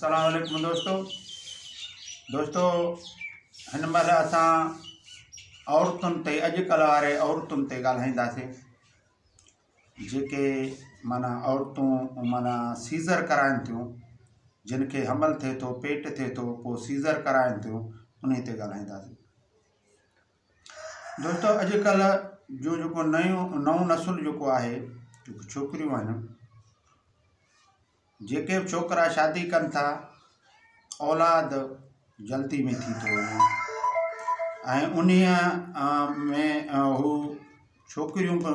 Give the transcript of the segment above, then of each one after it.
अस्सलाम वालेकुम दोस्तों हिन महिल असां औरतुनि ते अॼुकल्ह वारे औरतुनि ते ॻाल्हाईंदासीं जेके माना औरतूं माना सीज़र कराइनि थियूं, जिन खे हमल थिए थो, पेट थिए थो, पोइ सीज़र कराइनि थियूं, उन ते ॻाल्हाईंदासीं। दोस्तों अॼुकल्ह जो जेको नओं नसुल जेको आहे, जेको छोकिरियूं आहिनि, जेके बि छोकिरा शादी कनि था, औलाद जल्दी में थी थो वञे ऐं उन्हीअ में हू छोकिरियूं बि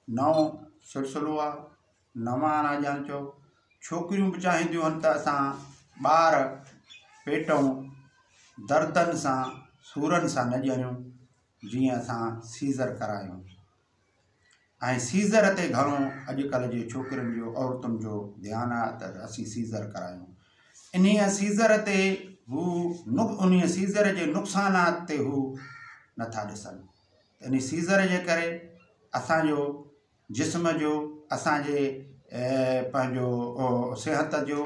नओं सिलसिलो आहे। नवां ॼण चओ छोकिरियूं बि चाहींदियूं आहिनि त असां ॿार पेटूं दर्दनि सां सूरनि सां न ॼणियूं, जीअं असां सीज़र करायूं। ऐं सीज़र ते घणो अॼुकल्ह जे छोकिरियुनि जो औरतुनि जो ध्यानु आहे त असीं सीज़र करायूं। इन्हीअ सीज़र ते हू उन सीज़र जे नुक़सानात ते हू नथा ॾिसनि। इन सीज़र जे करे असांजो जिस्म जो, असांजे पंहिंजो सिहत जो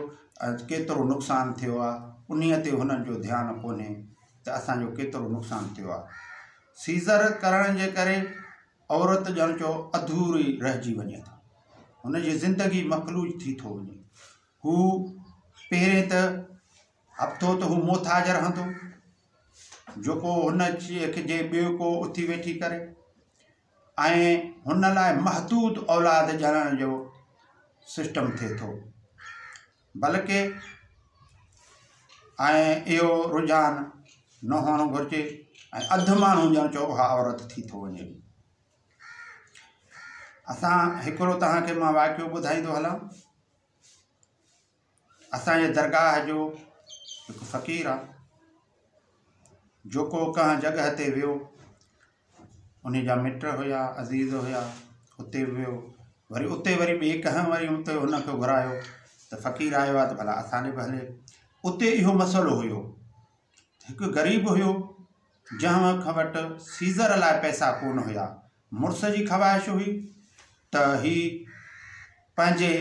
केतिरो नुक़सानु थियो आहे, उन्हीअ ते हुननि जो ध्यानु कोन्हे त असांजो केतिरो नुक़सानु थियो आहे। सीज़र करण जे करे औरत ॼण चओ अधूरी रहिजी वञे थी, हुनजी ज़िंदगी मखलूज थी थो वञे। हू पहिरें त हफ़्तो त हू मोहताज रहंदो, जेको हुन जे ॿियो को उथी वेठी करे, ऐं हुन लाइ महदूद औलाद ॼणण जो सिस्टम थिए थो, बल्कि ऐं इहो रुझान न हुअणु घुरिजे ऐं अधु माण्हू ॼण चओ हा औरत थी थो वञे। असां हिकिड़ो तव्हांखे मां वाक़ियो ॿुधाईंदो हलां। असांजे दरगाह जो हिकु फ़क़ीर आहे, जेको कंहिं जॻह ते वियो, उन जा मिट हुया, अज़ीज़ हुया, उते वियो, वरी उते वरी ॿिए कंहिं वरी उते हुनखे घुरायो त फ़क़ीर आयो आहे त भला असां ॾे बि हले। उते इहो मसइलो हुयो, हिकु ग़रीब हुयो जंहिं वटि सीज़र लाइ पैसा कोन हुया। मुड़ुस जी ख़्वाहिश हुई त ही पंहिंजे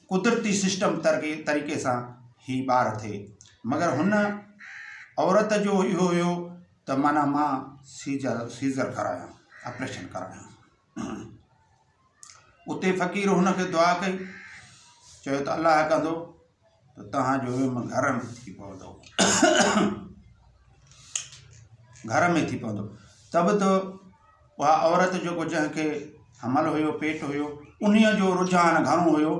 कुदरती सिस्टम तरीक़े सां ही ॿार थिए, मगर हुन औरत जो इहो हुयो त माना मां सीज़र करायां, ऑपरेशन करायां। उते फ़क़ीर हुनखे दुआ कई, चयो त अल्लाह कंदो त तव्हांजो विम घर में थी पवंदो, घर में थी पवंदो। तब त उहा औरत जेको जंहिंखे हमल हुयो, पेट हुयो, उन्हीअ जो रुझान घणो हुयो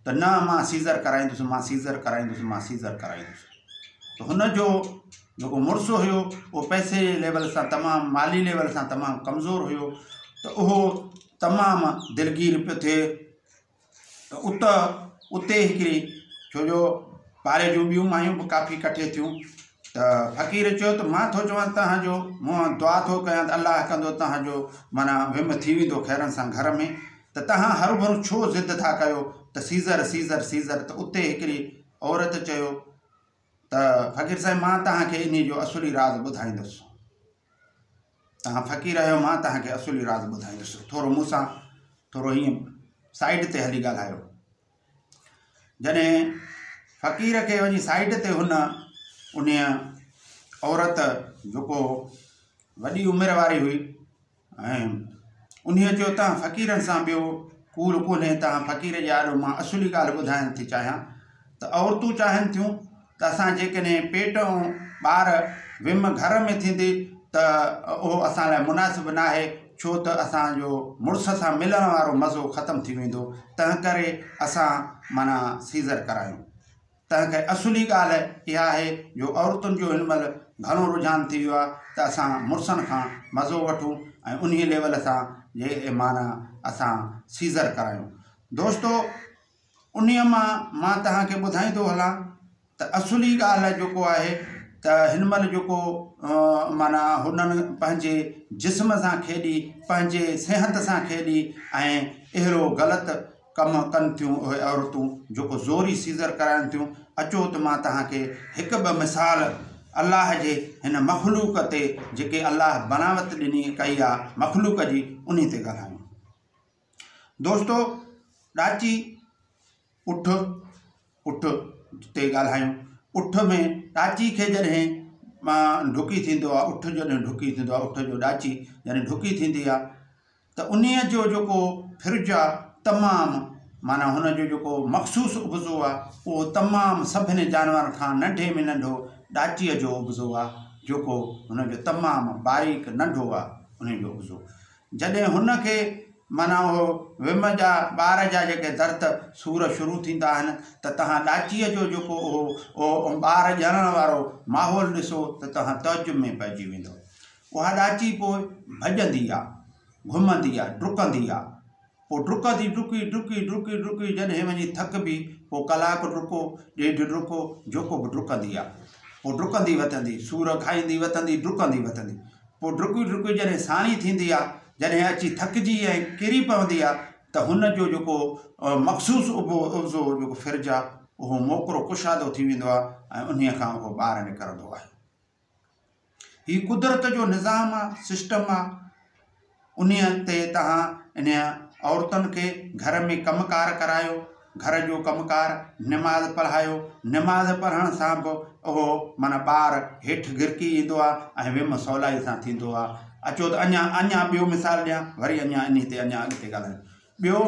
त न मां सीज़र कराईंदुसि, मां सीज़र कराईंदुसि, मां सीज़र कराईंदुसि। त हुनजो जेको मुड़ुस हुयो उहो पैसे लेवल सां तमामु, माली लेवल सां तमामु कमज़ोर हुयो, त उहो तमामु दिलगीर पियो थिए। त उते हिकिड़ी, छो जो पाड़े जूं ॿियूं मायूं बि काफ़ी कठे थियूं, त फ़क़ीर चयो त मां थो चवां तव्हांजो, मां दुआ थो कयां त अल्लाह कंदो तव्हांजो माना विम थी वेंदो खैरनि सां घर में, त तव्हां हरू भरू छो ज़िद था कयो त सीज़र सीज़र सीज़र। त उते हिकिड़ी औरत चयो त फ़क़ीर साहिब मां तव्हांखे इन जो असुली राज़ ॿुधाईंदुसि, तव्हां फ़क़ीर आहियो, मां तव्हांखे असुली राज़ ॿुधाईंदुसि, थोरो मूंसां थोरो हीअं साइड ते हली ॻाल्हायो। जॾहिं फ़क़ीर खे वञी साइड ते उन औरत जेको वॾी उमिरि वारी हुई, ऐं उन्हीअ चयो तव्हां फ़क़ीरनि सां ॿियो कूड़ कोन्हे, तव्हां फ़क़ीर जे आॾो मां असुली ॻाल्हि ॿुधाइण थी चाहियां त औरतूं चाहिनि थियूं त असां जेकॾहिं पेट ऐं ॿार विम घर में थींदी त उहो असां लाइ मुनासिबु न आहे, छो त असांजो मुड़ुस सां मिलण वारो मज़ो ख़तमु थी वेंदो, तंहिं करे असां माना सीज़र करायूं। तंहिं करे असुली ॻाल्हि इहा आहे जो औरतुनि जो हिन महिल घणो रुझान थी वियो आहे त असां मुड़ुसनि खां मज़ो वठूं ऐं उन लेवल सां जे माना असां सीज़र करायूं। दोस्तो उन्हीअ मां तव्हांखे ॿुधाईंदो हलां त असुली ॻाल्हि जेको आहे त हिन महिल जेको माना हुननि पंहिंजे जिस्म सां खेॾी, पंहिंजे सिहत सां खेॾी ऐं अहिड़ो ग़लति कमु कनि थियूं उहे औरतूं जेको ज़ोरी सीज़र कराइनि थियूं। अचो त मां तव्हांखे हिकु ॿ मिसाल अल्लाह जे हिन मख़लूक ते, जेके अल्लाह बनावत ॾिनी कई आहे मख़लूक जी, उन ते ॻाल्हायूं। दोस्तो ॾाची उठ ते ॻाल्हायूं। उठ में ॾाची खे जॾहिं ढुकी थींदो आहे, उठ जॾहिं ढुकी थींदो आहे, उठ जो ॾाची जॾहिं ढुकी थींदी आहे त उन्हीअ जो जेको फिर्ज आहे तमामु माना हुनजो जेको मख़सूसु उबज़ो आहे उहो तमामु सभिनी जानवरनि खां नंढे में नंढो ॾाचीअ जो उबज़ो आहे जेको हुनजो तमामु बारीक नंढो आहे उनजो उबज़ो। जॾहिं हुनखे माना उहो विम जा ॿार जा जेके दर्द सूर शुरू थींदा आहिनि त तव्हां ॾाचीअ जो जेको उहो ॿार ॼणण वारो माहौल ॾिसो त तव्हां तजुब में पइजी वेंदो। उहा ॾाची पोइ भॼंदी आहे, घुमंदी आहे, डुकंदी आहे, पोइ डुकंदी डुकी डुकी डुकी डुकी जॾहिं वञी थकिबी पोइ कलाकु डुको, ॾेढ डुको, जेको बि डुकंदी आहे, पोइ डुकंदी वठंदी, सूर खाईंदी वठंदी, डुकंदी वठंदी, पोइ डुकी डुकी जॾहिं साणी थींदी आहे, जॾहिं अची थकिजी ऐं किरी पवंदी आहे त हुनजो जेको मख़सूसु उबज़ो जेको फिर्ज आहे उहो मोकिरो कुशादो थी वेंदो आहे ऐं उन्हीअ खां उहो ॿाहिरि निकिरंदो आहे। हीउ कुदरत जो निज़ाम आहे, सिस्टम आहे। उन्हीअ ते तव्हां इन औरतुनि खे घर में कमुकार करायो, घर जो कमुकार, निमाज़ पढ़ायो। निमाज़ पढ़ण सां बि उहो माना ॿार हेठि गिरकी ईंदो आहे ऐं विम सवलाई सां थींदो आहे। अचो त अञा ॿियो मिसाल ॾियां, वरी अञा इन ते अञा अॻिते ॻाल्हायूं। ॿियो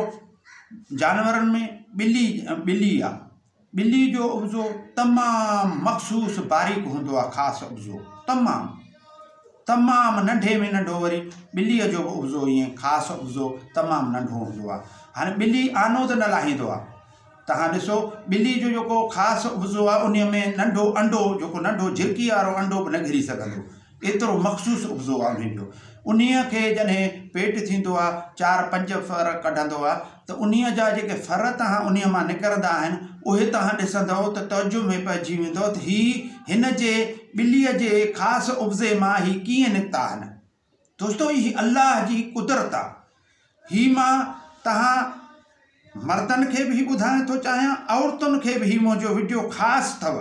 जानवरनि में ॿिली आहे। ॿिली जो उबज़ो तमामु मख़सूसु बारीक हूंदो आहे, ख़ासि उबज़ो, तमामु नंढे में नंढो। वरी ॿिलीअ जो उबज़ो ईअं ख़ासि उबज़ो तमामु नंढो हूंदो आहे। हाणे ॿिली आनो त न लाहींदो आहे, तव्हां ॾिसो ॿिली जो जेको ख़ासि उबज़ो आहे उन में नंढो अंडो, जेको नंढो झिरकी वारो अंडो बि न घिरी सघंदो, एतिरो मख़सूसु उबज़ो आहे उनजो। उन्हीअ खे जॾहिं पेट थींदो आहे, 4-5 फर कढंदो आहे त उन्हीअ जा जेके फर तव्हां उन्हीअ मां निकिरंदा आहिनि उहे तव्हां ॾिसंदव त तजुब में पइजी वेंदो त हिन जे ॿिलीअ जे ख़ासि उबज़े मां हीअ कीअं निकिता आहिनि। दोस्तो हीअ अल्लाह जी कुदरत आहे। हीअ मां तव्हां मर्दनि खे बि ॿुधाइण थो चाहियां, औरतुनि खे बि हीअ मुंहिंजो वीडियो ख़ासि अथव।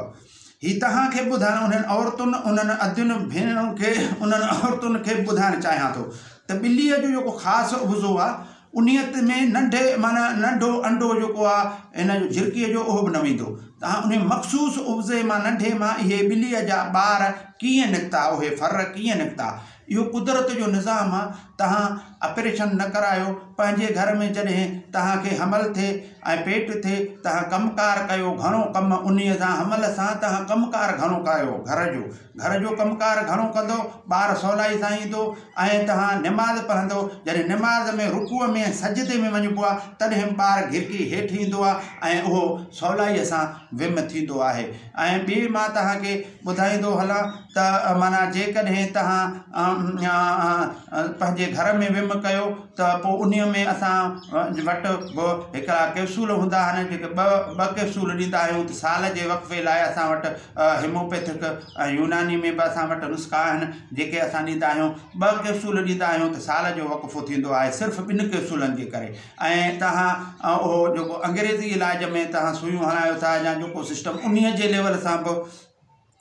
हीअ तव्हांखे ॿुधाइण उन्हनि औरतुनि, उन्हनि अदियुनि भेनरुनि खे, उन्हनि औरतुनि खे ॿुधाइणु चाहियां थो त ॿिलीअ जो जेको ख़ासि उबज़ो आहे उन्हीअ में नंढे माना नंढो अंडो जेको आहे हिन जो झिरकीअ जो उहो बि न वेंदो। तव्हां उन मख़सूसु उबज़े मां नंढे मां इहे ॿिलीअ जा ॿार कीअं निकिता, उहे फर कीअं निकिता, इहो कुदरत जो निज़ाम आहे। तव्हां ऑपरेशन न करायो, पंहिंजे घर में जॾहिं तव्हांखे हमल थिए ऐं पेट थिए तव्हां कमुकार कयो, घणो कमु उन्हीअ सां हमल सां तव्हां कमुकार घणो कयो, घर जो कमुकार घणो कंदो, ॿार सवलाई सां ईंदो ऐं तव्हां निमाज़ पढ़ंदो। जॾहिं निमाज़ में रुकूअ में सजदे में वञिबो आहे तॾहिं ॿार घिरकी हेठि ईंदो आहे ऐं उहो सवलाईअ सां विम थींदो आहे। ऐं ॿिए मां तव्हांखे ॿुधाईंदो हलां त माना जेकॾहिं तव्हां पंहिंजे घर में विम कयो त पोइ उन्हीअ में असां वटि हिकिड़ा कैप्सूल हूंदा आहिनि जेके ॿ कैप्सूल ॾींदा आहियूं त साल जे वक़्फ़े लाइ असां वटि हिमोपैथिक ऐं यूनानी में बि असां वटि नुस्ख़ा आहिनि जेके असां ॾींदा आहियूं। 2 कैप्सूल ॾींदा आहियूं त साल जो वक़फ़ो थींदो आहे सिर्फ़ु 2 कैप्सूलनि जे करे। ऐं तव्हां उहो जेको अंग्रेज़ी इलाज में तव्हां सुयूं हणायो था या जेको सिस्टम उन्हीअ जे लेवल सां बि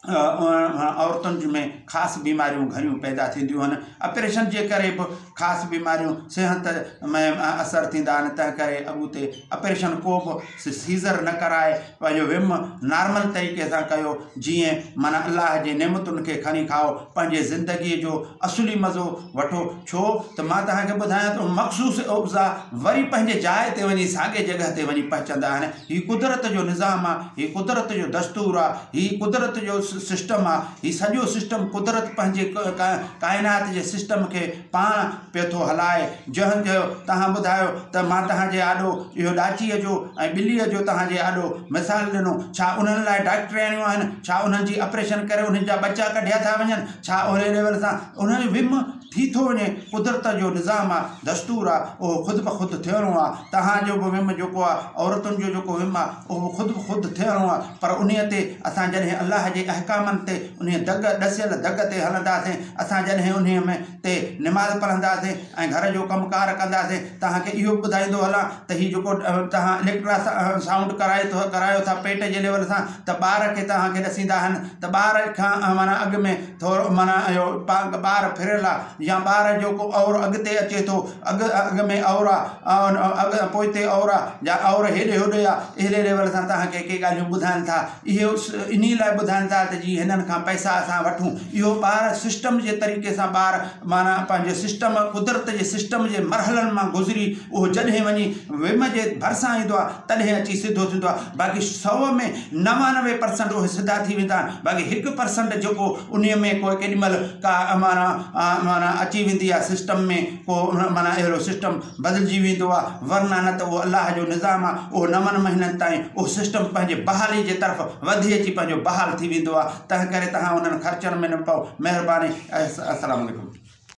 औरतुनि में ख़ासि बीमारियूं घणियूं पैदा थींदियूं आहिनि। ऑपरेशन जे करे बि ख़ासि बीमारियूं सिहत में असरु थींदा आहिनि। तंहिं करे अॻिते ऑपरेशन को बि सीज़र न कराए, पंहिंजो विम नॉर्मल तरीक़े सां कयो, जीअं माना अलाह जे नेमतुनि खे खणी खाओ, पंहिंजे ज़िंदगीअ जो असुली मज़ो वठो। छो त मां तव्हांखे ॿुधायां थो मख़सूसु उबज़ा वरी पंहिंजे जाइ ते वञी साॻे जॻह ते वञी पहुचंदा आहिनि। हीअ कुदरत जो निज़ाम आहे, हीअ कुदरत जो दस्तूर आहे, हीअ कुदरत जो सिस्टम आहे। हीअ सॼो सिस्टम कुदरत पंहिंजे काइनात जे सिस्टम खे पाण पियो थो हलाए। जंहिंजो तव्हां ॿुधायो त मां तव्हांजे आॾो इहो ॾाचीअ जो ऐं ॿिलीअ जो तव्हांजे आॾो मिसाल ॾिनो, छा उन्हनि लाइ डॉक्टरियाणियूं आहिनि, छा उन्हनि जी ऑपरेशन करे उन्हनि जा बच्चा कढिया था वञनि, छा ओड़े लेवल सां उन्हनि विम थी थो वञे। कुदरत जो निज़ाम आहे, दस्तूर आहे, उहो ख़ुदि ब ख़ुदि थियणो आहे। तव्हांजो बि विम जेको आहे, औरतुनि जो जेको विम आहे उहो ख़ुदि ब ख़ुदि थियणो आहे। पर उन्हीअ ते असां जॾहिं अलाह जे अहकामनि ते उन ॾसियल दग ते हलंदासीं, असां जॾहिं उन्हीअ में ते निमाज़ पढ़ंदासीं ऐं घर जो कमुकार कंदासीं। तव्हांखे इहो ॿुधाईंदो हलां त हीउ जेको तव्हां इलेक्ट्रा साउंड करायो था पेट जे लेवल सां त ॿार खे तव्हांखे ॾसींदा आहिनि त ॿार खां माना अॻु में थोरो माना इहो ॿार फिरियल आहे या ॿार जो को और अॻिते अचे थो, अॻ में और आहे, पोइते और आहे, या और हेॾे होॾे आहे, अहिड़े लेवल सां तव्हांखे के ॻाल्हियूं ॿुधाइनि था। इहो इन लाइ ॿुधाइनि था त जी हिननि खां पैसा असां वठूं। इहो ॿार सिस्टम जे तरीक़े सां ॿार माना पंहिंजे सिस्टम, कुदरत जे सिस्टम जे मरहलनि मां गुज़री उहो जॾहिं वञी विम जे भरिसां ईंदो आहे तॾहिं अची सिधो थींदो आहे। बाक़ी 100 में 99% उहे सिधा थी वेंदा आहिनि। बाक़ी 1% जेको उन में को केॾी महिल का माना अची वेंदी आहे सिस्टम में, को माना अहिड़ो सिस्टम बदिलजी वेंदो आहे। वरना न त उहो अलाह जो निज़ाम आहे, उहो 9 महीननि ताईं उहो सिस्टम पंहिंजे बहाली जे तरफ़ वधी अची पंहिंजो बहाल थी वेंदो आहे। तंहिं करे तव्हां उन्हनि ख़र्चनि में न पओ। महिरबानी। अस्सलाम वालेकुम।